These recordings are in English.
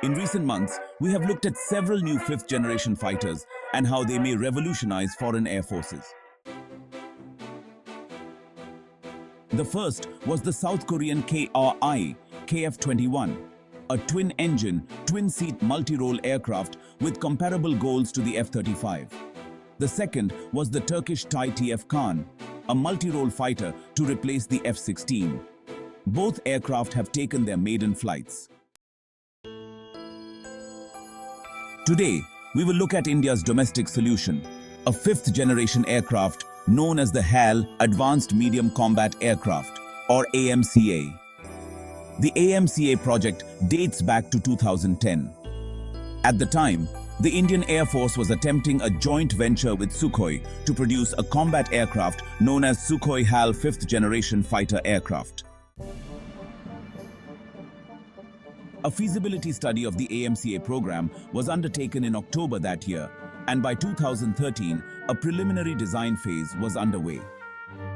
In recent months, we have looked at several new fifth-generation fighters and how they may revolutionize foreign air forces. The first was the South Korean KF-21, a twin-engine, twin-seat multi-role aircraft with comparable goals to the F-35. The second was the Turkish TF Kaan, a multi-role fighter to replace the F-16. Both aircraft have taken their maiden flights. Today, we will look at India's domestic solution, a fifth-generation aircraft known as the HAL Advanced Medium Combat Aircraft, or AMCA. The AMCA project dates back to 2010. At the time, the Indian Air Force was attempting a joint venture with Sukhoi to produce a combat aircraft known as Sukhoi HAL fifth-generation fighter aircraft. A feasibility study of the AMCA program was undertaken in October that year, and by 2013, a preliminary design phase was underway.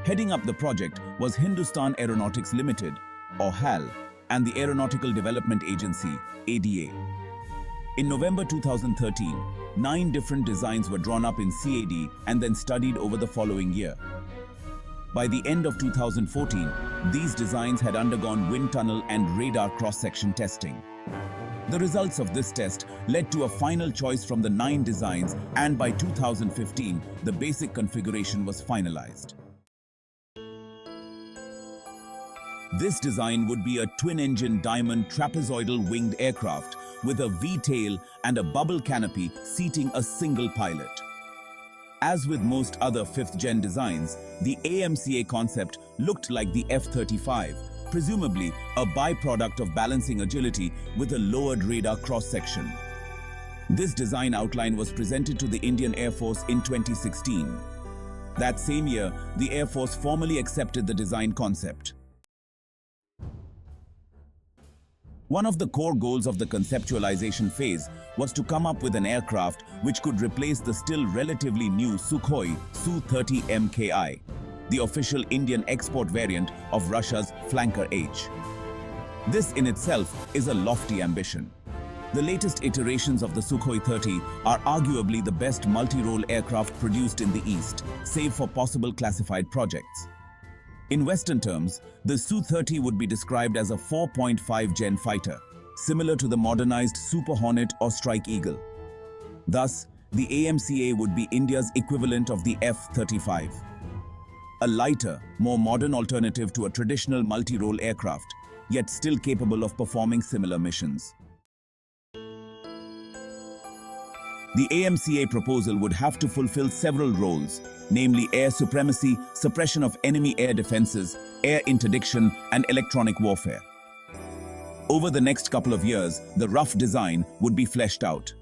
Heading up the project was Hindustan Aeronautics Limited, or HAL, and the Aeronautical Development Agency, ADA. In November 2013, 9 different designs were drawn up in CAD and then studied over the following year. By the end of 2014, these designs had undergone wind tunnel and radar cross-section testing. The results of this test led to a final choice from the 9 designs, and by 2015, the basic configuration was finalized. This design would be a twin-engine diamond trapezoidal winged aircraft with a V-tail and a bubble canopy seating a single pilot. As with most other fifth-gen designs, the AMCA concept looked like the F-35, presumably a byproduct of balancing agility with a lowered radar cross-section. This design outline was presented to the Indian Air Force in 2016. That same year, the Air Force formally accepted the design concept. One of the core goals of the conceptualization phase was to come up with an aircraft which could replace the still relatively new Sukhoi Su-30 MKI, the official Indian export variant of Russia's Flanker H. This in itself is a lofty ambition. The latest iterations of the Sukhoi 30 are arguably the best multi-role aircraft produced in the East, save for possible classified projects. In Western terms, the Su-30 would be described as a 4.5 gen fighter, similar to the modernized Super Hornet or Strike Eagle. Thus, the AMCA would be India's equivalent of the F-35. A lighter, more modern alternative to a traditional multi-role aircraft, yet still capable of performing similar missions. The AMCA proposal would have to fulfill several roles, namely air supremacy, suppression of enemy air defenses, air interdiction, and electronic warfare. Over the next couple of years, the rough design would be fleshed out.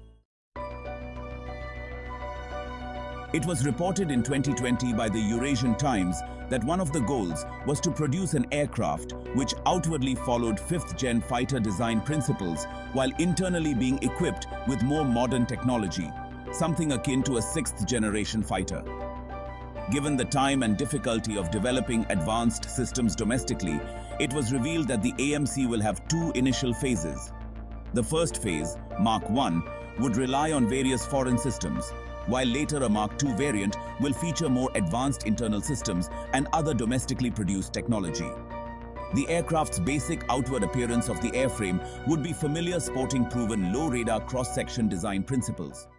It was reported in 2020 by the Eurasian Times that one of the goals was to produce an aircraft which outwardly followed fifth-gen fighter design principles while internally being equipped with more modern technology, something akin to a sixth-generation fighter. Given the time and difficulty of developing advanced systems domestically, it was revealed that the AMC will have 2 initial phases. The first phase, Mark I, would rely on various foreign systems, while later a Mark II variant will feature more advanced internal systems and other domestically produced technology. The aircraft's basic outward appearance of the airframe would be familiar sporting proven low radar cross-section design principles.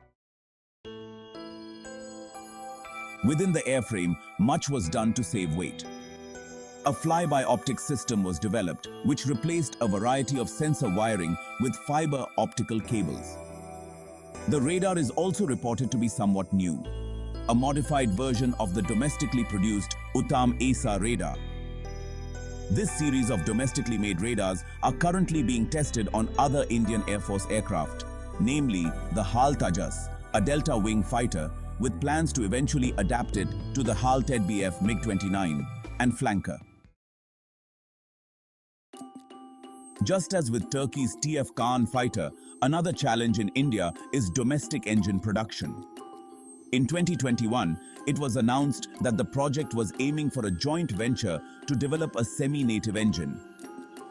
Within the airframe, much was done to save weight. A fly-by optics system was developed, which replaced a variety of sensor wiring with fiber optical cables. The radar is also reported to be somewhat new, a modified version of the domestically produced Uttam ASA radar. This series of domestically made radars are currently being tested on other Indian Air Force aircraft, namely the HAL Tejas, a delta-wing fighter, with plans to eventually adapt it to the HAL TED-BF MiG-29 and Flanker. Just as with Turkey's TF Kaan fighter, another challenge in India is domestic engine production. In 2021, it was announced that the project was aiming for a joint venture to develop a semi-native engine.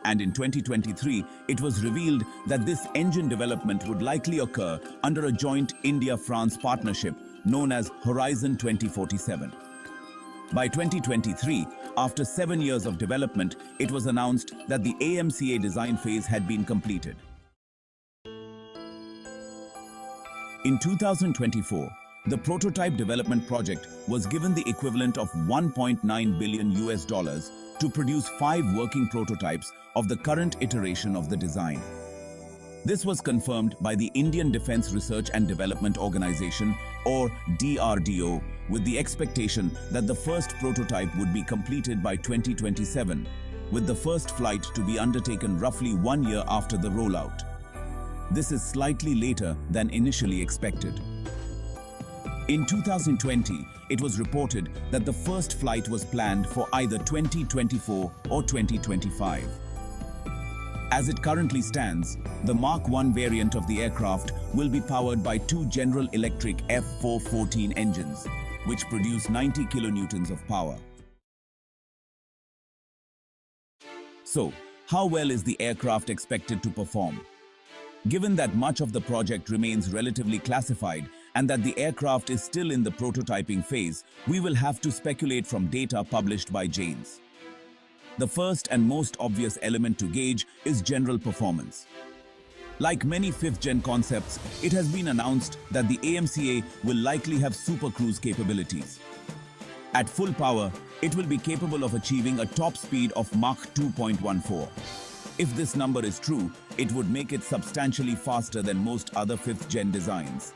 and in 2023, it was revealed that this engine development would likely occur under a joint India-France partnership known as Horizon 2047. By 2023, after 7 years of development, it was announced that the AMCA design phase had been completed. In 2024, the prototype development project was given the equivalent of $1.9 billion to produce 5 working prototypes of the current iteration of the design. This was confirmed by the Indian Defence Research and Development Organization, or DRDO, with the expectation that the first prototype would be completed by 2027, with the first flight to be undertaken roughly 1 year after the rollout. This is slightly later than initially expected. In 2020, it was reported that the first flight was planned for either 2024 or 2025. As it currently stands, the Mark 1 variant of the aircraft will be powered by 2 General Electric F414 engines, which produce 90 kilonewtons of power. So, how well is the aircraft expected to perform? Given that much of the project remains relatively classified and that the aircraft is still in the prototyping phase, we will have to speculate from data published by Janes. The first and most obvious element to gauge is general performance. Like many 5th-gen concepts, it has been announced that the AMCA will likely have supercruise capabilities. At full power, it will be capable of achieving a top speed of Mach 2.14. If this number is true, it would make it substantially faster than most other 5th-gen designs.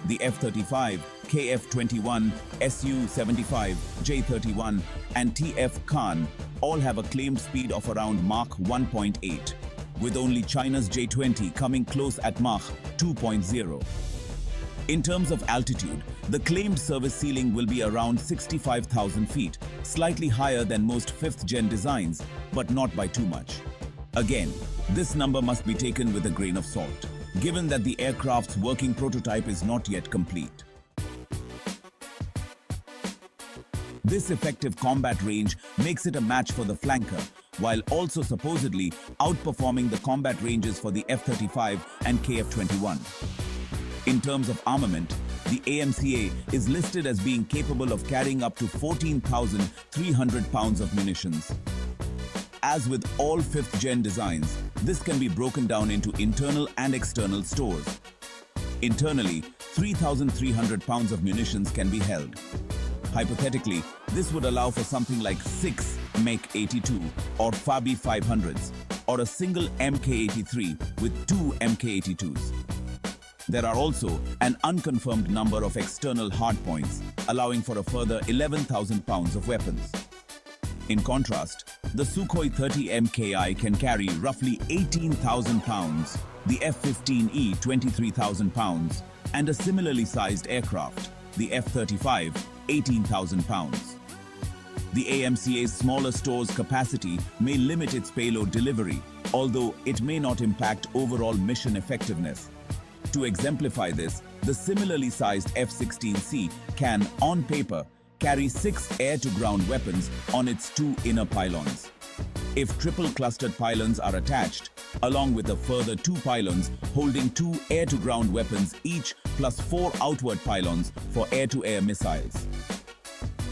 The F-35, KF-21, Su-75, J-31, and TF Kaan all have a claimed speed of around Mach 1.8, with only China's J-20 coming close at Mach 2.0. In terms of altitude, the claimed service ceiling will be around 65,000 feet, slightly higher than most 5th-gen designs, but not by too much. Again, this number must be taken with a grain of salt, given that the aircraft's working prototype is not yet complete. This effective combat range makes it a match for the flanker, while also supposedly outperforming the combat ranges for the F-35 and KF-21. In terms of armament, the AMCA is listed as being capable of carrying up to 14,300 pounds of munitions. As with all 5th-gen designs, this can be broken down into internal and external stores. Internally, 3,300 pounds of munitions can be held. Hypothetically, this would allow for something like 6 Mech-82 or Fabi 500s, or a single Mk-83 with 2 Mk-82s. There are also an unconfirmed number of external hardpoints, allowing for a further 11,000 pounds of weapons. In contrast, the Sukhoi 30 MKI can carry roughly 18,000 pounds, the F-15E 23,000 pounds, and a similarly sized aircraft, the F-35, 18,000 pounds. The AMCA's smaller store's capacity may limit its payload delivery, although it may not impact overall mission effectiveness. To exemplify this, the similarly sized F-16C can, on paper, carry 6 air-to-ground weapons on its 2 inner pylons. If triple-clustered pylons are attached, along with a further 2 pylons holding 2 air-to-ground weapons each plus 4 outward pylons for air-to-air missiles.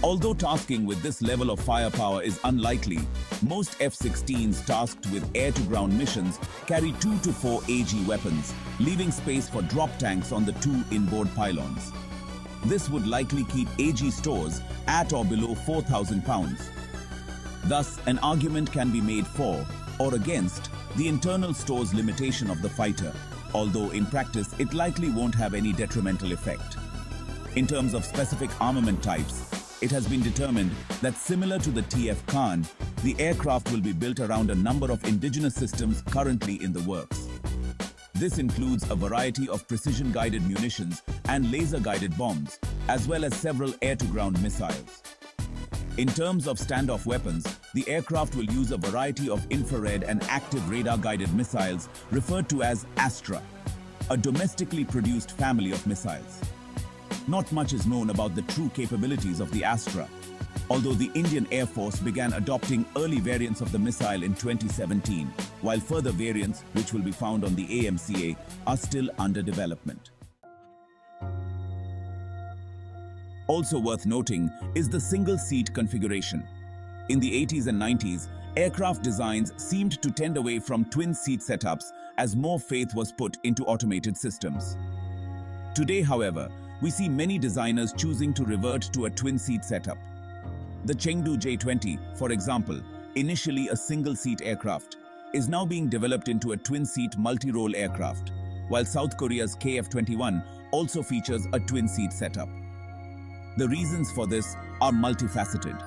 Although tasking with this level of firepower is unlikely, most F-16s tasked with air-to-ground missions carry 2 to 4 AG weapons, leaving space for drop tanks on the 2 inboard pylons. This would likely keep AG stores at or below 4,000 pounds. Thus, an argument can be made for or against the internal store's limitation of the fighter, although in practice it likely won't have any detrimental effect. In terms of specific armament types, it has been determined that similar to the TF Kaan, the aircraft will be built around a number of indigenous systems currently in the works. This includes a variety of precision-guided munitions and laser-guided bombs, as well as several air-to-ground missiles. In terms of standoff weapons, the aircraft will use a variety of infrared and active radar-guided missiles referred to as Astra, a domestically produced family of missiles. Not much is known about the true capabilities of the Astra. although the Indian Air Force began adopting early variants of the missile in 2017, while further variants, which will be found on the AMCA, are still under development. Also worth noting is the single-seat configuration. In the 80s and 90s, aircraft designs seemed to tend away from twin-seat setups as more faith was put into automated systems. Today, however, we see many designers choosing to revert to a twin-seat setup. The Chengdu J-20, for example, initially a single-seat aircraft, is now being developed into a twin-seat multi-role aircraft, while South Korea's KF-21 also features a twin-seat setup. The reasons for this are multifaceted.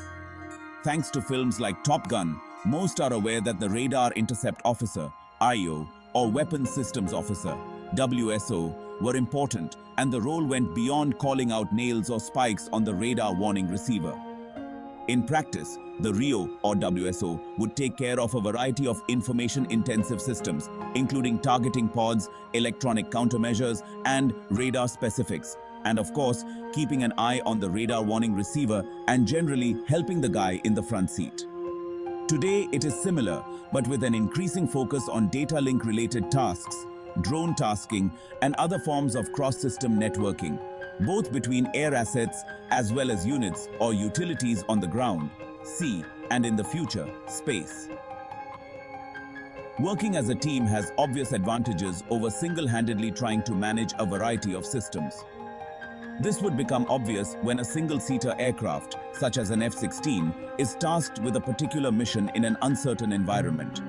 Thanks to films like Top Gun, most are aware that the Radar Intercept Officer, IO, or Weapons Systems Officer, WSO, were important, and the role went beyond calling out nails or spikes on the radar warning receiver. In practice, the RIO or WSO would take care of a variety of information-intensive systems, including targeting pods, electronic countermeasures, and radar specifics, and of course, keeping an eye on the radar warning receiver and generally helping the guy in the front seat. Today, it is similar, but with an increasing focus on data link-related tasks, drone tasking, and other forms of cross-system networking, both between air assets as well as units or utilities on the ground, sea, and in the future, space. Working as a team has obvious advantages over single-handedly trying to manage a variety of systems. This would become obvious when a single-seater aircraft, such as an F-16, is tasked with a particular mission in an uncertain environment.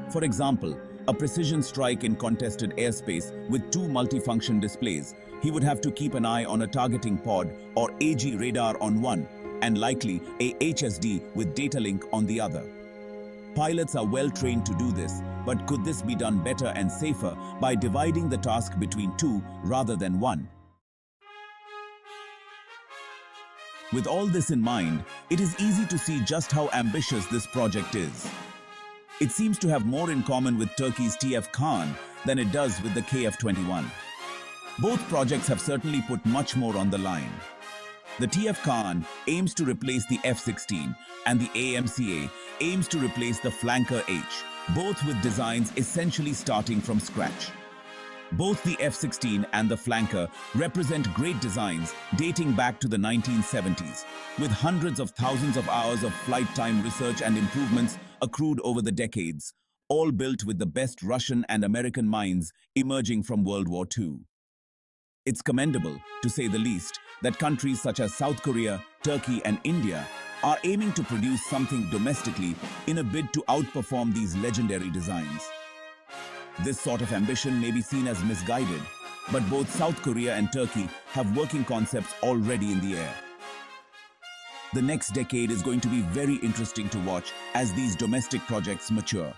For example, a precision strike in contested airspace with two multifunction displays, he would have to keep an eye on a targeting pod or AG radar on one, and likely a HSD with data link on the other. Pilots are well trained to do this, but could this be done better and safer by dividing the task between two rather than one? With all this in mind, it is easy to see just how ambitious this project is. It seems to have more in common with Turkey's TF Kaan than it does with the KF-21. Both projects have certainly put much more on the line. The TF Kaan aims to replace the F-16 and the AMCA aims to replace the Flanker H, both with designs essentially starting from scratch. Both the F-16 and the Flanker represent great designs dating back to the 1970s, with hundreds of thousands of hours of flight time research and improvements accrued over the decades, all built with the best Russian and American minds emerging from World War II. It's commendable, to say the least, that countries such as South Korea, Turkey, and India are aiming to produce something domestically in a bid to outperform these legendary designs. This sort of ambition may be seen as misguided, but both South Korea and Turkey have working concepts already in the air. The next decade is going to be very interesting to watch as these domestic projects mature.